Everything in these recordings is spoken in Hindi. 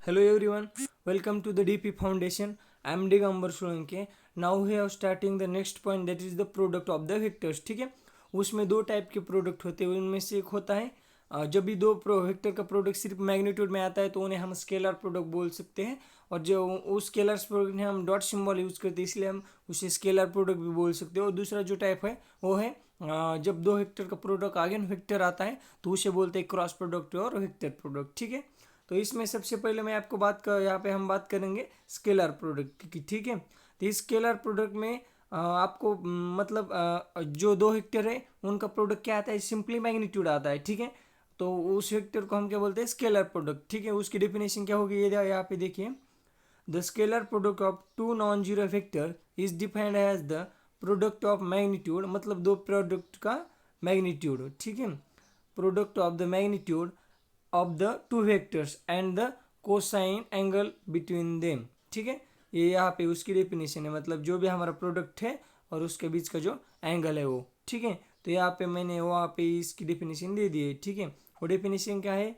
Hello everyone, welcome to the DP Foundation. I am Digambar Solanke. Now we are starting the next point, that is the product of the vectors. ठीक है, उसमें दो टाइप के प्रोडक्ट होते हैं. उनमें से एक होता है जब भी दो वेक्टर का प्रोडक्ट सिर्फ मैग्नीट्यूड में आता है तो उन्हें हम स्केलर प्रोडक्ट बोल सकते हैं. और जो उस स्केलर प्रोडक्ट में हम डॉट सिंबल यूज करते हैं इसलिए हम उसे स्केलर प्रोडक्ट भी बोल सकते हैं. और दूसरा जो टाइप है वो है जब दो वेक्टर का प्रोडक्ट आगे वेक्टर आता है तो उसे बोलते हैं क्रॉस प्रोडक्ट और वेक्टर प्रोडक्ट. ठीक है, तो इसमें सबसे पहले मैं आपको यहाँ पे हम बात करेंगे स्केलर प्रोडक्ट की. ठीक है, तो इस स्केलर प्रोडक्ट में आपको मतलब जो दो वेक्टर है उनका प्रोडक्ट क्या आता है, सिंपली मैग्नीट्यूड आता है. ठीक है, तो उस वेक्टर को हम क्या बोलते हैं, स्केलर प्रोडक्ट. ठीक है, उसकी डेफिनेशन क्या होगी ये यहाँ पे देखिए. The scalar product of two non zero vector is defined as the product of magnitude, मतलब दो प्रोडक्ट का मैग्नीट्यूड. ठीक है, product of the magnitude of the two vectors and the cosine angle between them. ठीक है, ये यहाँ पे उसकी डेफिनेशन है, मतलब जो भी हमारा प्रोडक्ट है और उसके बीच का जो एंगल है वो. ठीक है, तो यहाँ पे मैंने वहाँ पे इसकी डेफिनेशन दे दी है. ठीक है, वो डेफिनेशन क्या है,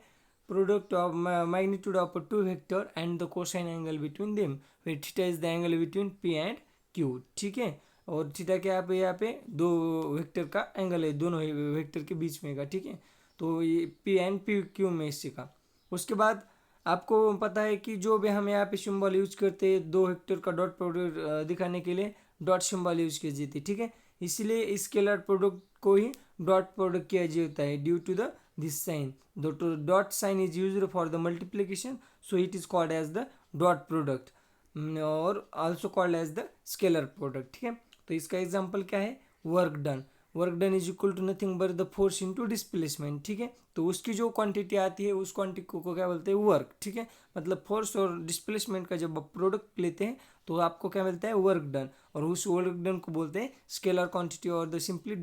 product of magnitude of two vector and the cosine angle between them, फिर theta is the angle between P and Q. ठीक है, और थीटा क्या पे यहाँ पे दो वेक्टर का एंगल है, दोनों वेक्टर के बीच में का. ठीक है, तो ये पी एंड पी क्यू में इससे का. उसके बाद आपको पता है कि जो भी हम यहाँ पे सिंबल यूज करते हैं दो वेक्टर का डॉट प्रोडक्ट दिखाने के लिए डॉट सिंबल यूज की जाती है. ठीक है, इसलिए स्केलर प्रोडक्ट को ही डॉट प्रोडक्ट किया जाता है due to the this sign. The dot sign is used for the multiplication, so it is called as the dot product और also called as the scalar product. ठीक है, तो इसका एग्जाम्पल क्या है, work done. Work done is equal to nothing but the force into displacement. ठीक है, तो उसकी जो क्वांटिटी आती है उस क्वांटिटी को क्या बोलते हैं, वर्क. ठीक है, मतलब फोर्स और डिस्प्लेसमेंट का जब आप प्रोडक्ट लेते हैं तो आपको क्या मिलता है, वर्क डन. और उस वर्क डन को बोलते हैं स्केलर क्वांटिटी और द सिंपली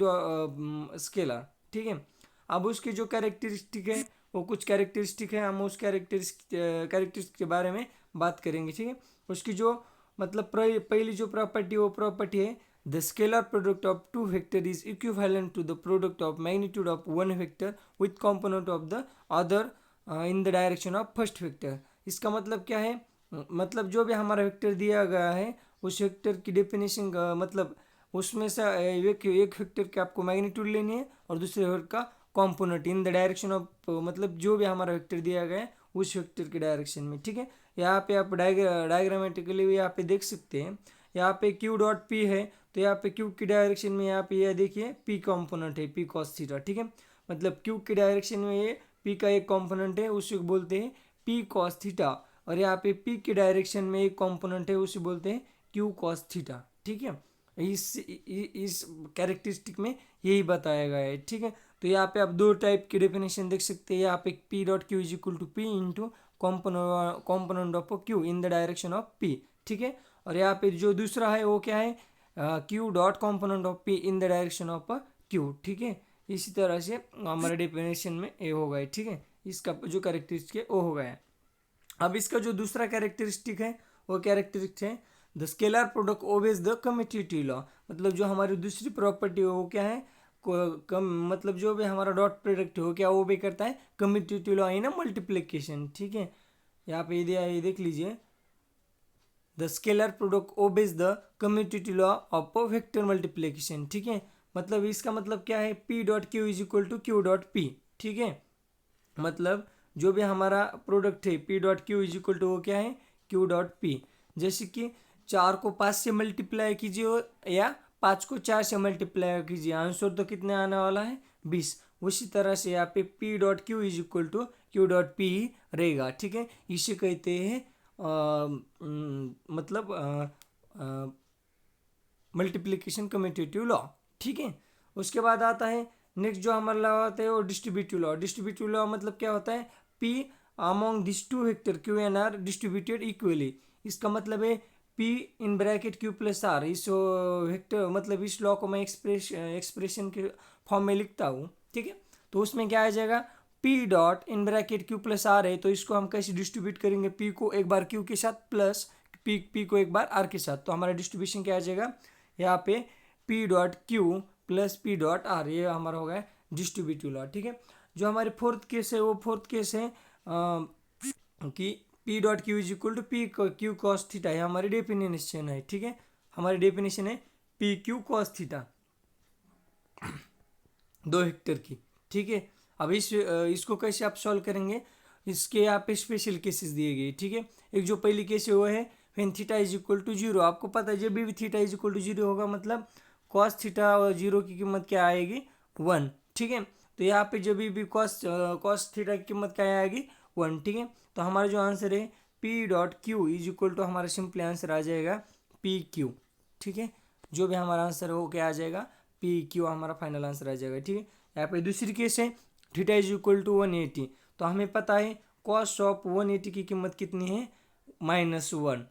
स्केलर. ठीक है, अब उसकी जो कैरेक्टरिस्टिक है वो कुछ कैरेक्टरिस्टिक है, हम उस कैरेक्टरिस्टिक के बारे में बात करेंगे. ठीक है, उसकी जो मतलब पहली जो प्रॉपर्टी वो प्रॉपर्टी है the scalar product of two vector is equivalent to the product of magnitude of one vector with component of the other in the direction of first vector. इसका मतलब क्या है, मतलब जो भी हमारा वेक्टर दिया गया है उस वेक्टर की डेफिनेशन मतलब उसमें से एक वेक्टर के आपको मैग्नीट्यूड लेनी है और दूसरे वेक्टर का component in the direction of, मतलब जो भी हमारा वेक्टर दिया गया है उस वेक्टर के डायरेक्शन में. ठीक है, यहाँ पे आप डायग्रामेटिकली यहाँ पे देख सकते हैं. यहाँ पे क्यू डॉट पी है तो यहाँ पे क्यू की डायरेक्शन में यहाँ पे ये देखिए पी कंपोनेंट है, पी कॉस थीटा. ठीक है, मतलब क्यू की डायरेक्शन में ये पी का एक कंपोनेंट है उसे बोलते हैं पी कॉस थीटा. और यहाँ पे पी की डायरेक्शन में एक कंपोनेंट है उसे बोलते हैं क्यू कॉस थीटा. ठीक है, इस कैरेक्टरिस्टिक में यही बताया गया है. ठीक है, तो यहाँ पे आप दो टाइप की डेफिनेशन देख सकते हैं. यहाँ पे P dot Q is equal to P into component of Q in the direction of P. ठीक है, और यहाँ पे जो दूसरा है वो क्या है, Q dot component of P in the direction of Q. ठीक है, इसी तरह से हमारे डेफिनेशन में ए हो गए. ठीक है, इसका जो कैरेक्टरिस्टिक है वो हो गया है. अब इसका जो दूसरा कैरेक्टरिस्टिक है वो कैरेक्टरिस्टिक है the scalar product obeys the commutative law. मतलब जो हमारी दूसरी प्रॉपर्टी है वो क्या है, मतलब जो भी हमारा डॉट प्रोडक्ट हो क्या वो भी करता है कम्यूटेटिव लॉ इन मल्टीप्लिकेशन. ठीक है, यहाँ पे ये देख लीजिए, the scalar product obeys the commutative law of vector multiplication. ठीक है, मतलब इसका मतलब क्या है, P dot Q is equal to Q dot P. ठीक है, मतलब जो भी हमारा प्रोडक्ट है P dot Q is equal to वो क्या है, क्यू डॉट पी. जैसे कि 4 को 5 से मल्टीप्लाई कीजिए या 5 को 4 से मल्टीप्लाई कीजिए, आंसर तो कितने आने वाला है, 20. उसी तरह से यहाँ पे P dot Q is equal to Q dot P ही रहेगा. ठीक है, इसे कहते हैं मतलब मल्टीप्लिकेशन कम्यूटेटिव लॉ. ठीक है, उसके बाद आता है नेक्स्ट जो हमारा लॉ आता है वो डिस्ट्रीब्यूटिव लॉ. डिस्ट्रीब्यूटिव लॉ मतलब क्या होता है, P among this two vector Q and R distributed equally. इसका मतलब है P in bracket Q plus R. इस वेक्टर मतलब इस लॉ को मैं एक्सप्रेशन के फॉर्म में लिखता हूँ. ठीक है, तो उसमें क्या आ जाएगा, P dot in bracket Q plus R है तो इसको हम कैसे डिस्ट्रीब्यूट करेंगे, पी को एक बार क्यू के साथ प्लस पी को एक बार आर के साथ. तो हमारा डिस्ट्रीब्यूशन क्या आ जाएगा, यहाँ पे P dot Q plus P dot are, ये हमारा हो गया डिस्ट्रीब्यूटिव लॉ. ठीक है, जो हमारी फोर्थ केस है वो फोर्थ केस है कि P dot Q is equal to P Q cos theta, ये हमारी डेफिनेशन है, ठीक है, हमारी डेफिनेशन है P Q cos theta 2 vector की, ठीक है। अब इसको कैसे आप सॉल्व करेंगे, इसके यहाँ पे स्पेशल केसेस दिए गए, ठीक है। एक जो पहली केस है वो है when theta is equal to zero. आपको पता है जब भी theta is equal to zero होगा मतलब कॉस थीटा और जीरो की कीमत क्या आएगी 1, ठीक है। तो यहाँ पे जब भी कॉस थीटा की कीमत क्या आएगी 1, ठीक है। तो हमारा जो आंसर है P dot Q is equal to हमारा सिंपली आंसर आ जाएगा पी क्यू, ठीक है। जो भी हमारा आंसर हो क्या आ जाएगा पी क्यू, हमारा फाइनल आंसर आ जाएगा, ठीक है। यहाँ पे दूसरी केस है थीटा इज इक्वल टू 180। तो हमें पता है कॉस ऑफ 180 की कीमत कितनी है -1,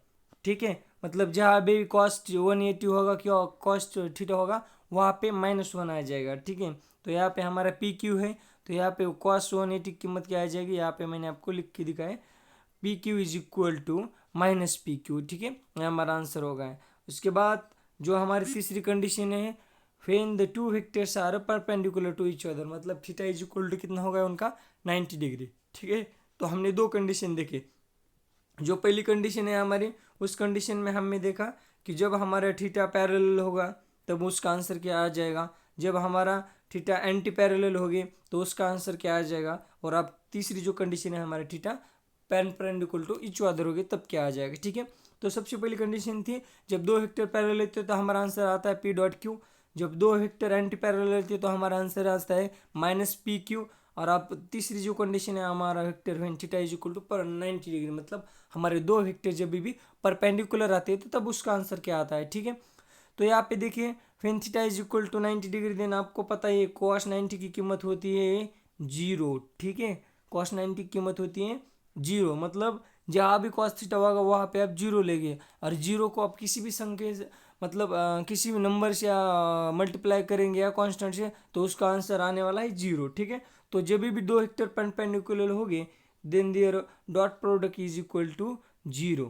ठीक है। मतलब जहाँ भी कॉस्ट 180 होगा क्या कॉस्ट थीटा होगा वहाँ पे -1 आ जाएगा, ठीक है। तो यहाँ पे हमारा पी क्यू है, तो यहाँ पे कॉस्ट 180 की कीमत क्या आ जाएगी, यहाँ पे मैंने आपको लिख के दिखाया P Q is equal to -P Q, ठीक है, ये हमारा आंसर होगा। उसके बाद जो हमारी तीसरी कंडीशन है when the two vectors are perpendicular to each other, मतलब थीटा इज इक्वल टू कितना होगा उनका 90 डिग्री, ठीक है। तो हमने 2 कंडीशन देखे। जो पहली कंडीशन है हमारी, उस कंडीशन में हमने देखा कि जब हमारा थीटा पैरेलल होगा तब उसका आंसर क्या आ जाएगा, जब हमारा थीटा एंटी पैरेलल होगी तो उसका आंसर क्या आ जाएगा, और अब तीसरी जो कंडीशन है हमारा theta perpendicular to each other होगी तब क्या आ जाएगा, ठीक है। तो सबसे पहली कंडीशन थी जब 2 वेक्टर पैरेलल थे तो हमारा आंसर आता है पी डॉट क्यू, जब 2 वेक्टर एंटी पैरेलल थे तो हमारा आंसर आता है -पी क्यू। और आप तीसरी जो कंडीशन है हमारा vector when theta is equal to पर 90 डिग्री, मतलब हमारे 2 वेक्टर जब भी परपेंडिकुलर आते हैं तो तब उसका आंसर क्या आता है, ठीक है। तो यहाँ पे देखिए when theta is equal to 90 degree, then आपको पता है cos 90 की कीमत होती है 0, ठीक है। cos 90 की कीमत होती है 0, मतलब जहाँ भी cos थीटा होगा वहाँ पे आप 0 लेंगे, और 0 को आप किसी भी संख्या से मतलब किसी भी नंबर से मल्टीप्लाई करेंगे या कांस्टेंट से तो उसका आंसर आने वाला है 0, ठीक है। तो जब भी 2 वेक्टर परपेंडिकुलर होंगे then their dot product is equal to 0,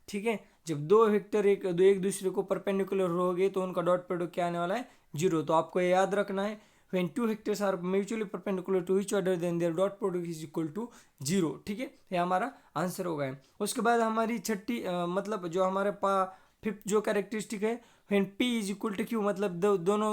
ठीक है। जब 2 वेक्टर एक दूसरे को परपेंडिकुलर होंगे तो उनका डॉट प्रोडक्ट क्या आने वाला है 0। तो आपको ये याद रखना है when 2 vectors are mutually perpendicular to each other then their dot product is equal to 0, ठीक है। ये हमारा आंसर हो गया। उसके बाद हमारी छठी मतलब जो हमारे फिफ्थ जो कैरेक्टरिस्टिक है when p is equal to Q, मतलब दोनों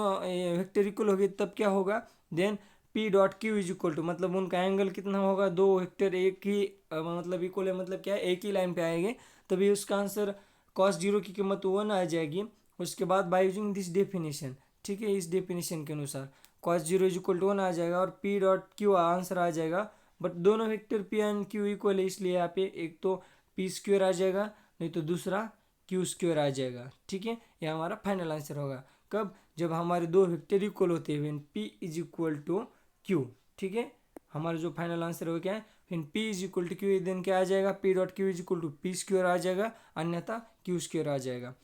वेक्टर इक्वल हो गए तब क्या होगा, then P dot Q is equal to, मतलब उनका एंगल कितना होगा, 2 वेक्टर एक ही मतलब इक्वल है, मतलब क्या है एक ही लाइन पे आएंगे तभी उसका आंसर cos 0 की कीमत 1 आ जाएगी। उसके बाद बाय यूजिंग दिस डेफिनेशन, ठीक है, इस डेफिनेशन के अनुसार cos 0 इज इक्वल टू 1 आ जाएगा और पी डॉट क्यू आंसर आ जाएगा। बट दोनों vector P and Q equal है, इसलिए यहाँ पे एक तो पी स्क्वेयर आ जाएगा नहीं तो दूसरा क्यू स्क्वेयर आ जाएगा, ठीक है। यह हमारा फाइनल आंसर होगा कब, जब हमारे 2 वेक्टर इक्वल होते हैं when p is equal to Q, ठीक है। हमारा जो फाइनल आंसर हो क्या है when p is equal to Q, then क्या आ जाएगा p dot Q is equal to P square आ जाएगा, अन्यथा क्यू स्क्वेयर आ जाएगा।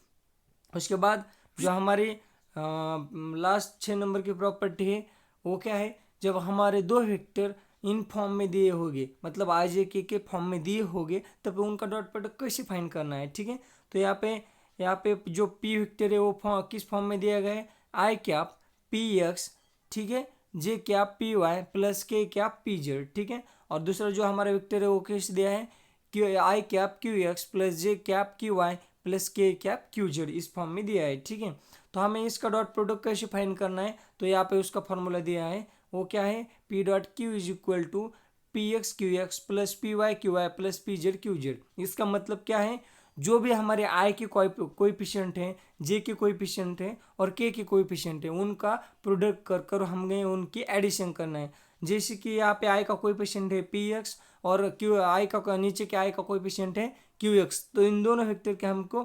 उसके बाद जो हमारी लास्ट 6 नंबर की प्रॉपर्टी है वो क्या है, जब हमारे 2 वेक्टर इन फॉर्म में दिए होंगे, मतलब आज के फॉर्म में दिए होंगे तब उनका डॉट प्रोडक्ट कैसे फाइंड करना है, ठीक है। तो यहाँ पे जो p वेक्टर है वो किस फॉर्म में दिया गया है, आई कैप पी एक्स, ठीक है, जे cap P Y plus K cap P Z, ठीक है। और दूसरा जो हमारा वेक्टर है वो कैसे दिया है Q I cap Q X plus J cap Q Y plus K cap Q Z, इस फॉर्म में दिया है, ठीक है। तो हमें इसका डॉट प्रोडक्ट कैसे फाइंड करना है, तो यहाँ पे उसका फॉर्मूला दिया है वो क्या है P dot Q is equal to P X Q X plus P Y Q Y plus P Z Q Z. इसका मतलब क्या है, जो भी हमारे आई के कोएफिशिएंट हैं, जे के कोएफिशिएंट हैं और के कोएफिशिएंट हैं उनका प्रोडक्ट कर कर हमें उनकी एडिशन करना है। जैसे कि यहाँ पे आई का कोएफिशिएंट है पी एक्स और क्यू आई का नीचे के आई का कोएफिशिएंट है क्यू एक्स, तो इन दोनों वेक्टर के हमको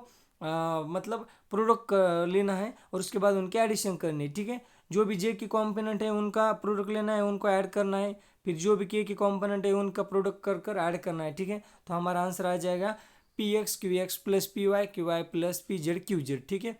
मतलब प्रोडक्ट लेना है और उसके बाद उनकी एडिशन करनी है, ठीक है। जो भी जे की कॉम्पोनेंट है उनका प्रोडक्ट लेना है, उनको ऐड करना है, फिर जो भी के कॉम्पोनेंट है उनका प्रोडक्ट कर कर ऐड करना है, ठीक है। तो हमारा आंसर आ जाएगा P X Q X plus P Y Q Y plus P Z Q Z, ठीक है।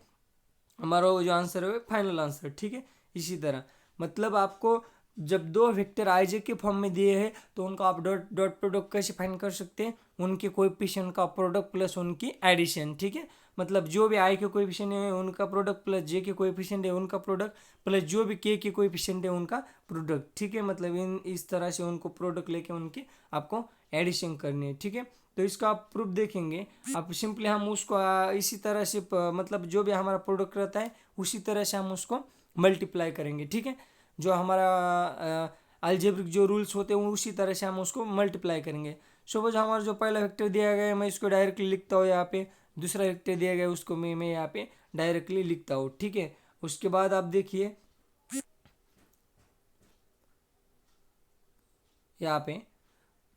हमारा वो जो आंसर है फाइनल आंसर, ठीक है। इसी तरह मतलब आपको जब 2 वेक्टर आईजे के फॉर्म में दिए हैं तो उनका आप डॉट प्रोडक्ट कैसे फाइंड कर सकते हैं, उनके कोएफिशिएंट का प्रोडक्ट प्लस उनकी एडिशन, ठीक है। मतलब जो भी आई के कोएफिशिएंट है उनका प्रोडक्ट प्लस जे के कोएफिशिएंट है उनका प्रोडक्ट प्लस जो भी के कोएफिशिएंट है उनका प्रोडक्ट, ठीक है। मतलब इस तरह से उनको प्रोडक्ट लेके उनकी आपको एडिशन करनी है, ठीक है। तो इसका आप प्रूफ देखेंगे। अब सिंपली हम उसको इसी तरह से मतलब जो भी हमारा प्रोडक्ट रहता है उसी तरह से हम उसको मल्टीप्लाई करेंगे, ठीक है। जो हमारा अलजेब्रिक जो रूल्स होते हैं उसी तरह से हम उसको मल्टीप्लाई करेंगे। सपोज हमारा जो पहला वेक्टर दिया गया है मैं इसको डायरेक्टली लिखता हूँ यहाँ पे, दूसरा वेक्टर दिया गया है उसको मैं यहाँ पे डायरेक्टली लिखता हूँ, ठीक है। उसके बाद आप देखिए यहाँ पे,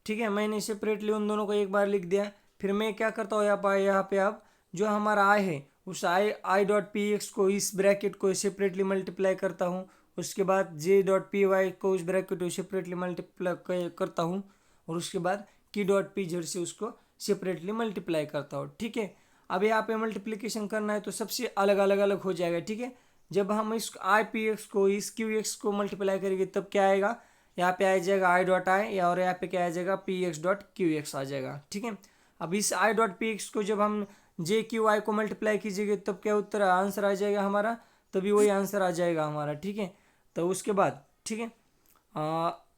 ठीक है, मैंने सेपरेटली उन दोनों को एक बार लिख दिया। फिर मैं क्या करता हूँ यहाँ पे अब जो हमारा आई है उस आई डॉट पी एक्स को इस ब्रैकेट को सेपरेटली मल्टीप्लाई करता हूँ। उसके बाद जे डॉट पी वाई को उस ब्रैकेट को सेपरेटली मल्टीप्लाई करता हूँ। और उसके बाद की डॉट पी जेड से उसको सेपरेटली मल्टीप्लाई करता हूँ, ठीक है। अब यहाँ पे मल्टीप्लिकेशन करना है तो सबसे अलग अलग अलग हो जाएगा, ठीक है। जब हम इस आई पी एक्स को इस क्यू एक्स को मल्टीप्लाई करेंगे तब क्या आएगा, यहाँ पे आ जाएगा आई डॉट आई, और यहाँ पे क्या आ जाएगा P X dot Q X आ जाएगा, ठीक है। अब इस आई डॉट पी एक्स को जब हम जे क्यू आई को मल्टीप्लाई कीजिएगा तब क्या उत्तर आंसर आ जाएगा हमारा, तभी वही आंसर आ जाएगा हमारा, ठीक है। तो उसके बाद ठीक है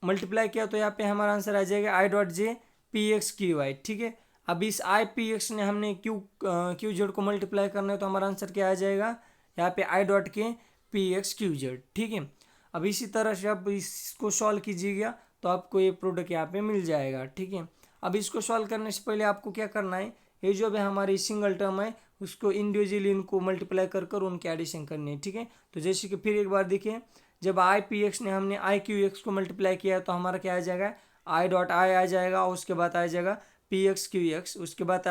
मल्टीप्लाई किया तो यहाँ पे हमारा आंसर आ जाएगा I dot J P X Q I, ठीक है। अब इस आई पी एक्स ने हमने क्यू जेड को मल्टीप्लाई करना है तो हमारा आंसर क्या आ जाएगा यहाँ पे आई डॉट के पी एक्स क्यू जेड, ठीक है। अब इसी तरह से आप इसको सॉल्व कीजिएगा तो आपको ये प्रोडक्ट यहाँ पे मिल जाएगा, ठीक है। अब इसको सॉल्व करने से पहले आपको क्या करना है, ये जो भी हमारी सिंगल टर्म है उसको इंडिविजुअली इनको मल्टीप्लाई कर उनकी एडिशन करनी है, ठीक है। तो जैसे कि फिर एक बार देखिए, जब आई पी एक्स ने हमने आई क्यू एक्स को मल्टीप्लाई किया तो हमारा क्या आ जाएगा आई डॉट आई आ जाएगा, उसके बाद आ जाएगा पी एक्स क्यू एक्स। उसके बाद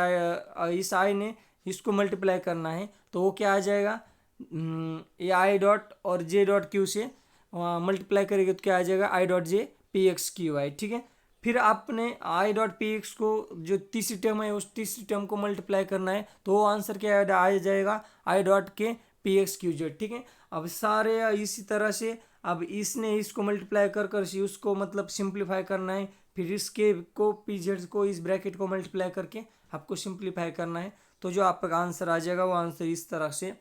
इस आई ने इसको मल्टीप्लाई करना है तो वो क्या आ जाएगा ये आई डॉट और जे डॉट क्यू से मल्टीप्लाई करेंगे तो क्या आ जाएगा I dot J P X Q I, ठीक है। फिर आपने आई डॉट पी एक्स को जो तीसरी टर्म है उस तीसरी टर्म को मल्टीप्लाई करना है तो वो आंसर क्या आ जाएगा आई डॉट के पी एक्स क्यू जेड, ठीक है। अब सारे इसी तरह से अब इसने इसको मल्टीप्लाई कर उसको मतलब सिंप्लीफाई करना है। फिर इसके को पी जेड को इस ब्रैकेट को मल्टीप्लाई करके आपको सिंप्लीफाई करना है तो जो आपका आंसर आ जाएगा वो आंसर इस तरह से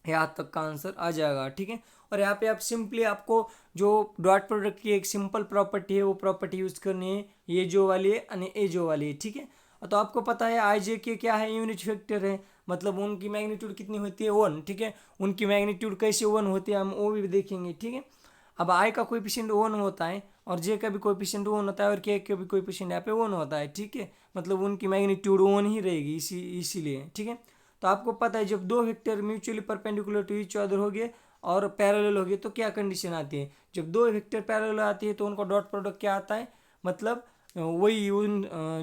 यहाँ तक का आंसर आ जाएगा, ठीक है। और यहाँ पे आप सिंपली आपको जो डॉट प्रोडक्ट की एक सिंपल प्रॉपर्टी है वो प्रॉपर्टी यूज करनी है, ये जो वाली है यानी ए जो वाली है, ठीक है। तो आपको पता है आई जे के क्या है यूनिट वेक्टर है, मतलब उनकी मैग्नीट्यूड कितनी होती है 1, ठीक है। उनकी मैग्नीट्यूड कैसे 1 होती है हम वो भी देखेंगे, ठीक है। अब आई का कोएफिशिएंट 1 होता है और जे का भी कोएफिशिएंट 1 होता है और के का भी कोएफिशिएंट यहाँ पे 1 होता है, ठीक है। मतलब उनकी मैग्नीट्यूड 1 ही रहेगी इसीलिए, ठीक है। तो आपको पता है जब दो vector mutually perpendicular to each other हो गए और पैरेलल हो गए तो क्या कंडीशन आती है, जब दो वेक्टर पैरेलल आती है तो उनका डॉट प्रोडक्ट क्या आता है, मतलब वही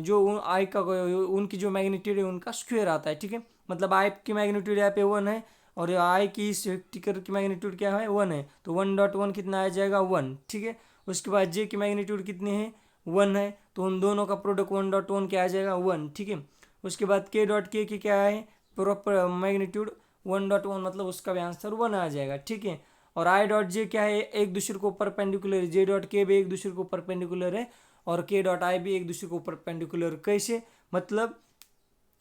जो आई का उनकी जो मैग्नीट्यूड है उनका स्क्वायर आता है, ठीक है। मतलब आई की मैग्नीट्यूड यहाँ पे 1 है और आई की इस वेक्टर की मैग्नीट्यूड क्या है 1 है तो 1.1 कितना आ जाएगा 1, ठीक है। उसके बाद जे की मैग्नीट्यूड कितनी है 1 है तो उन दोनों का प्रोडक्ट 1.1 क्या आ जाएगा 1, ठीक है। उसके बाद के डॉट के की क्या है प्रॉपर मैग्नीट्यूड 1.1 मतलब उसका भी आंसर 1 आ जाएगा, ठीक है। और आई डॉट जे क्या है एक दूसरे को परपेंडिकुलर है, जे डॉट के भी एक दूसरे को परपेंडिकुलर है और के डॉट आई भी एक दूसरे को परपेंडिकुलर, कैसे मतलब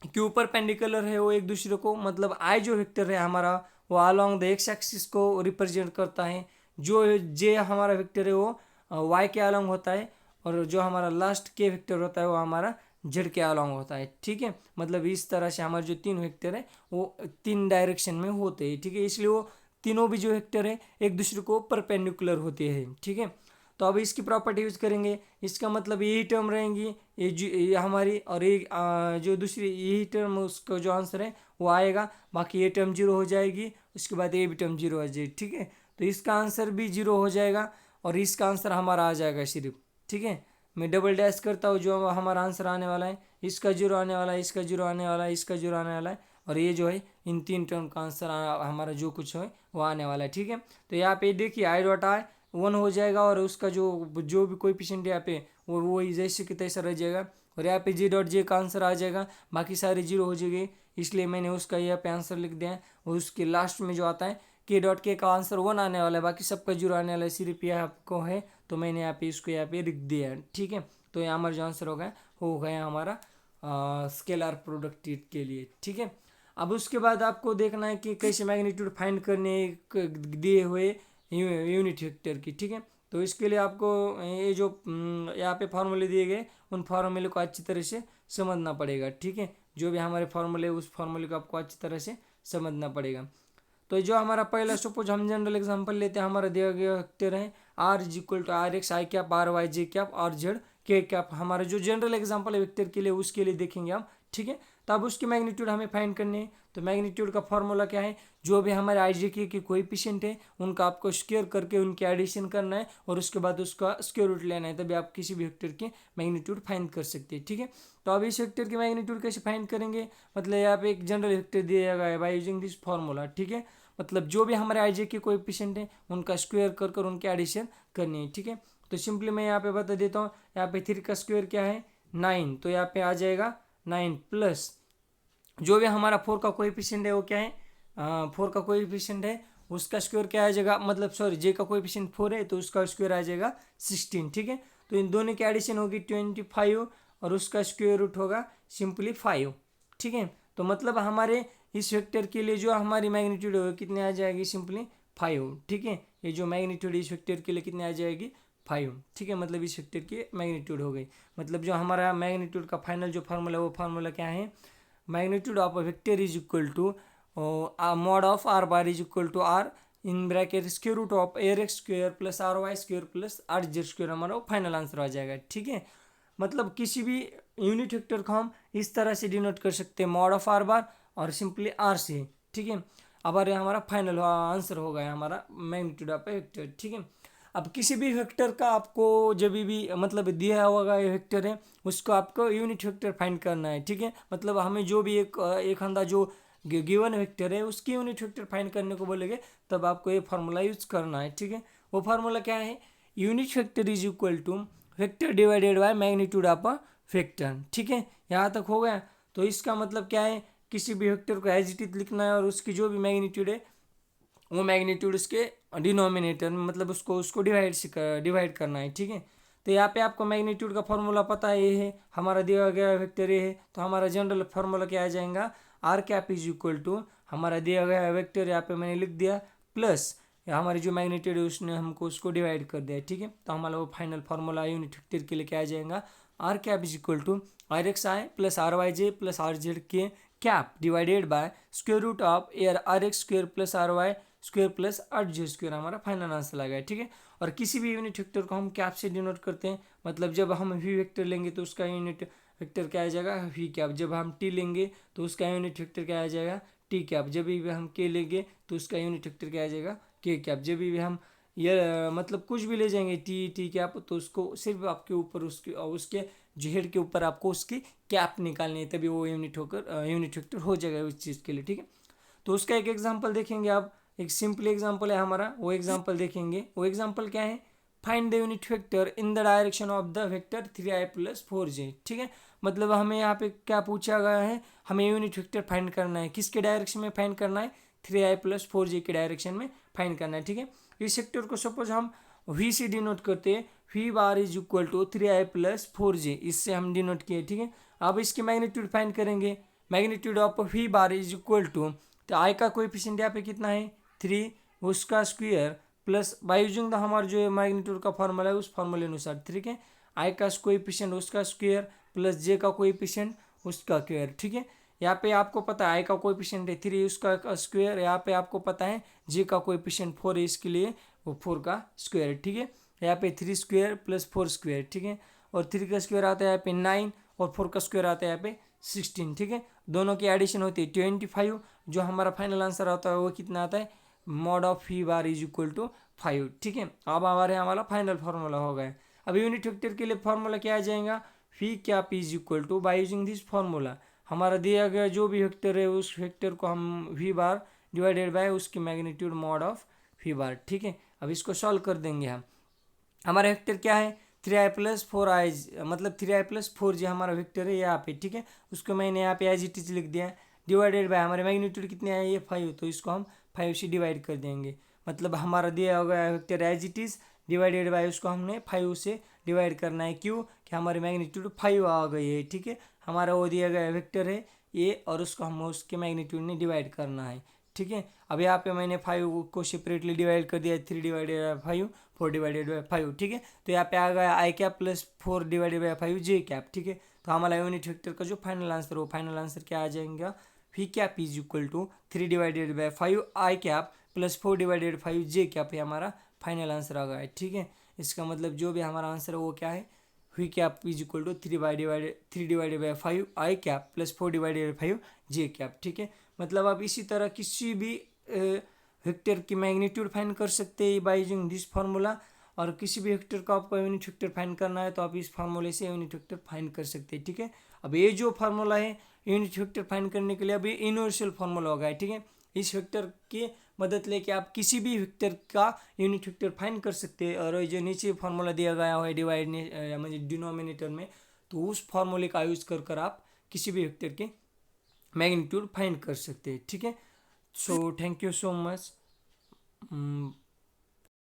क्यों परपेंडिकुलर है वो एक दूसरे को, मतलब आई जो वेक्टर है हमारा वो अलॉन्ग द एक्स एक्सिस को रिप्रेजेंट करता है, जो जे हमारा वेक्टर है वो वाई के अलॉन्ग होता है और जो हमारा लास्ट के वेक्टर होता है वो हमारा जेड के अलॉन्ग होता है, ठीक है। मतलब इस तरह से हमारे जो तीन वेक्टर है वो 3 डायरेक्शन में होते हैं, ठीक है। इसलिए वो तीनों भी जो वेक्टर है एक दूसरे को परपेंडिकुलर होते हैं, ठीक है। तो अब इसकी प्रॉपर्टी यूज करेंगे, इसका मतलब यही टर्म रहेंगी ये हमारी और ये जो दूसरी यही टर्म उसका जो आंसर है वो आएगा, बाकी ये टर्म 0 हो जाएगी, उसके बाद ये भी टर्म 0 हो जाएगी, ठीक है। तो इसका आंसर भी 0 हो जाएगा और इसका आंसर हमारा आ जाएगा सिर्फ, ठीक है। मैं डबल डैश करता हूँ जो हमारा आंसर आने वाला है, इसका 0 आने वाला है, इसका 0 आने वाला है, इसका 0 आने वाला है और ये जो है इन 3 टर्म का आंसर हमारा जो कुछ है वो आने वाला है, ठीक है। तो यहाँ पे देखिए आई डॉट आई 1 हो जाएगा और उसका जो भी कोएफिशिएंट यहाँ पे वो वही जैसे कि तैसा रह जाएगा और यहाँ पे जे डॉट जे का आंसर आ जाएगा, बाकी सारे 0 हो जाएंगे, इसलिए मैंने उसका यहाँ पे आंसर लिख दिया है। और उसके लास्ट में जो आता है के डॉट के का आंसर 1 आने वाला है, बाकी सबका 0 आने वाला है, सिर्फ यह आपको है तो मैंने यहाँ पे इसको यहाँ पे लिख दिया है, ठीक है। तो यहाँ हमारा जो आंसर हो गया हमारा स्केलर प्रोडक्ट के लिए, ठीक है। अब उसके बाद आपको देखना है कि कैसे मैग्नीट्यूड फाइंड करने दिए हुए यूनिट वेक्टर की, ठीक है। तो इसके लिए आपको ये जो यहाँ पे फार्मूले दिए गए उन फार्मूले को अच्छी तरह से समझना पड़ेगा, ठीक है। जो भी हमारे फॉर्मूले उस फॉर्मूले को आपको अच्छी तरह से समझना पड़ेगा। तो जो हमारा पहला, सपोज हम जनरल एग्जांपल लेते हैं, हमारा दिया गया वेक्टर है R is equal to R X I cap R Y J cap R Z K cap. हमारा जो जनरल एग्जांपल है वेक्टर के लिए उसके लिए देखेंगे हम, ठीक है। तो अब उसकी मैग्नीट्यूड हमें फाइंड करनी है। तो मैग्नीट्यूड का फॉर्मूला क्या है, जो भी हमारे आई जे के कोएफिशिएंट है उनका आपको स्क्वायर करके उनकी एडिशन करना है और उसके बाद उसका स्क्वायर रूट लेना है, तभी आप किसी भी वेक्टर की मैग्नीट्यूड फाइंड कर सकते हैं, ठीक है। तो अब इस वेक्टर की मैग्नीट्यूड कैसे फाइंड करेंगे, मतलब यहाँ पे एक जनरल वेक्टर दिया गया है बाय यूजिंग दिस फॉर्मूला, ठीक है। मतलब जो भी हमारे आई जे के कोएफिशिएंट है उनका स्क्वायर कर कर उनकी एडिशन करनी है, ठीक है। तो सिंपली मैं यहाँ पे बता देता हूँ, यहाँ पे 3 का स्क्वायर क्या है 9, तो यहाँ पे आ जाएगा 9 प्लस जो भी हमारा 4 का कोएफिशिएंट है वो क्या है 4 का कोएफिशिएंट है उसका स्क्वायर क्या आ जाएगा, मतलब सॉरी जे का कोएफिशिएंट 4 है तो उसका स्क्वायर आ जाएगा 16, ठीक है। तो इन दोनों की एडिशन होगी 25 और उसका स्क्वायर रूट होगा सिंपली 5, ठीक है। तो मतलब हमारे इस वेक्टर के लिए जो हमारी मैग्नीट्यूड होगी कितने आ जाएगी, सिंपली 5, ठीक है। ये जो मैग्नीट्यूड इस वेक्टर के लिए कितने आ जाएगी 5, ठीक है। मतलब इस वेक्टर की मैग्नीट्यूड हो गई। मतलब जो हमारा मैग्नीट्यूड का फाइनल जो फार्मूला है वो फार्मूला क्या है, magnitude of a vector is equal to mod of R bar is equal to R in bracket square root of R X square plus R Y square plus R Z square, हमारा फाइनल आंसर आ जाएगा, ठीक है। मतलब किसी भी यूनिट वेक्टर को हम इस तरह से डिनोट कर सकते हैं, मॉड ऑफ आर बार और सिंपली आर से, ठीक है। अब अरे हमारा फाइनल आंसर हो गया हमारा मैग्नीट्यूड ऑफ ए वेक्टर, ठीक है। अब किसी भी वेक्टर का आपको जब भी मतलब दिया हुआ ये वेक्टर है उसको आपको यूनिट वेक्टर फाइंड करना है, ठीक है। मतलब हमें जो भी एक अंदा जो गिवन वेक्टर है उसकी यूनिट वेक्टर फाइंड करने को बोलेंगे तब आपको ये फार्मूला यूज करना है, ठीक है। वो फार्मूला क्या है, unit vector is equal to vector divided by magnitude of a vector, ठीक है। यहाँ तक हो गया। तो इसका मतलब क्या है, किसी भी वेक्टर को एज इट इज लिखना है और उसकी जो भी मैग्नीट्यूड है वो मैग्नीट्यूड उसके डिनोमिनेटर में मतलब उसको उसको डिवाइड करना है, ठीक है। तो यहाँ पे आपको मैग्नीट्यूड का फॉर्मूला पता है, ये है हमारा दिया गया वेक्टर ये है, तो हमारा जनरल फार्मूला क्या आ जाएगा, R cap is equal to हमारा दिया गया वेक्टर यहाँ पे मैंने लिख दिया प्लस हमारी जो मैग्नीट्यूड है उसने हमको उसको डिवाइड कर दिया, ठीक है। तो हमारा वो फाइनल फार्मूला यूनिट वेक्टर के लिए क्या आ जाएगा, R cap is equal to R X I plus R Y J plus R Z K cap divided by square root of एयर R X square plus R Y square plus R J square, हमारा फाइनल आंसर लगा है, ठीक है। और किसी भी यूनिट वेक्टर को हम कैप से डिनोट करते हैं, मतलब जब हम वी वेक्टर लेंगे तो उसका यूनिट वेक्टर क्या आ जाएगा वी कैप, जब हम टी लेंगे तो उसका यूनिट वेक्टर क्या आ जाएगा टी कैप, जब भी हम के लेंगे तो उसका यूनिट वेक्टर क्या आ जाएगा के कैप, जब भी हम ये मतलब कुछ भी ले जाएंगे टी कैप तो उसको सिर्फ आपके ऊपर उसके जो हेड के ऊपर आपको उसकी कैप निकालनी है, तभी वो यूनिट वेक्टर हो जाएगा उस चीज़ के लिए, ठीक है। तो उसका एक एग्जांपल देखेंगे आप, एक सिंपल एग्जांपल है हमारा, वो एग्जांपल देखेंगे। वो एग्जांपल क्या है, find the unit vector in the direction of the vector 3i plus 4j, ठीक है। मतलब हमें यहाँ पे क्या पूछा गया है, हमें यूनिट वेक्टर फाइंड करना है, किसके डायरेक्शन में फाइंड करना है, 3i प्लस 4j के डायरेक्शन में फाइंड करना है, ठीक है। इस वेक्टर को सपोज हम वी से डिनोट करते हैं, V bar is equal to 3i plus 4j, इससे हम डिनोट किए, ठीक है। अब इसकी मैग्नीट्यूड फाइंड करेंगे, magnitude of V bar is equal to, तो आई का कोएफिशिएंट यहाँ पे कितना है 3, उसका square plus by using the हमारा जो मैग्नीट्यूड का फॉर्मूला है उस फॉर्मूले अनुसार, ठीक है। आई का कोएफिशिएंट उसका स्क्वायर प्लस जे का कोएफिशिएंट उसका स्क्वायर, ठीक है। यहाँ पे आपको पता है आई का कोएफिशिएंट है 3 उसका स्क्वायर, यहाँ पे आपको पता है जे का कोएफिशिएंट 4 है, इसके लिए वो 4 का स्क्वायर, ठीक है। यहाँ पे 3 स्क्वायर प्लस 4 स्क्वायर, ठीक है। और 3 का स्क्वायर आता है यहाँ पे 9 और 4 का स्क्वायर आता है यहाँ पे 16, ठीक है। दोनों की एडिशन होती है 25, जो हमारा फाइनल आंसर आता है वो कितना आता है, mod of V bar is equal to 5, ठीक है। अब हमारा फाइनल फार्मूला हो गया। अब यूनिट वेक्टर के लिए फार्मूला क्या आ जाएगा, V cap is equal to by using this formula, हमारा दिया गया जो भी वेक्टर है उस वेक्टर को हम वी बार डिवाइडेड बाय उसकी मैग्नीट्यूड मॉड ऑफ वी बार, ठीक है। अब इसको सॉल्व कर देंगे हम, हमारा वेक्टर क्या है 3i प्लस 4i, मतलब 3i प्लस 4j हमारा वेक्टर है यहाँ पे, ठीक है। उसको मैंने यहाँ पे एज इट इज लिख दिया, डिवाइडेड बाय हमारे मैग्नीट्यूड कितने है ये 5, तो इसको हम 5 से डिवाइड कर देंगे, मतलब हमारा दिया होगा vector as it is divided by उसको हमने 5 से डिवाइड करना है, क्यों कि हमारी मैग्नीट्यूड 5 आ गई है, ठीक है। हमारा वो दिया गया वेक्टर है ये और उसको हम उसके मैग्नीट्यूड में डिवाइड करना है, ठीक है। अब यहाँ पे मैंने 5 को सेपरेटली डिवाइड कर दिया, 3 डिवाइडेड बाई 5 4 डिवाइडेड बाई 5, ठीक है। तो यहाँ पे आ गया I cap plus 4 divided by 5 J cap, ठीक है। तो हमारा यूनिट वेक्टर का जो फाइनल आंसर हो, फाइनल आंसर क्या आ जाएगा, V cap is equal to 3/5 I cap plus 4/5 J cap, ये हमारा फाइनल आंसर आ गया। ठीक है, इसका मतलब जो भी हमारा आंसर है वो क्या है, V cap is equal to 3/5 I cap plus 4/5 J cap. ठीक है, मतलब आप इसी तरह किसी भी वेक्टर की मैग्नीट्यूड फाइंड कर सकते हैं बाय यूजिंग दिस फार्मूला, और किसी भी वेक्टर का आपको यूनिट वेक्टर फाइंड करना है तो आप इस फार्मूले से यूनिट वेक्टर फाइंड कर सकते हैं। ठीक है, अब ये जो फार्मूला है यूनिट वेक्टर फाइंड करने के लिए अभी यूनिवर्सल फार्मूला होगा। ठीक है, इस वेक्टर की मदद लेके आप किसी भी वेक्टर का यूनिट वेक्टर फाइंड कर सकते हैं, और जो नीचे फार्मूला दिया गया है डिवाइड मतलब डिनोमिनेटर में, तो उस फार्मूले का यूज़ कर कर आप किसी भी वेक्टर के मैग्नीट्यूड फाइंड कर सकते हैं। ठीक है, so thank you so much.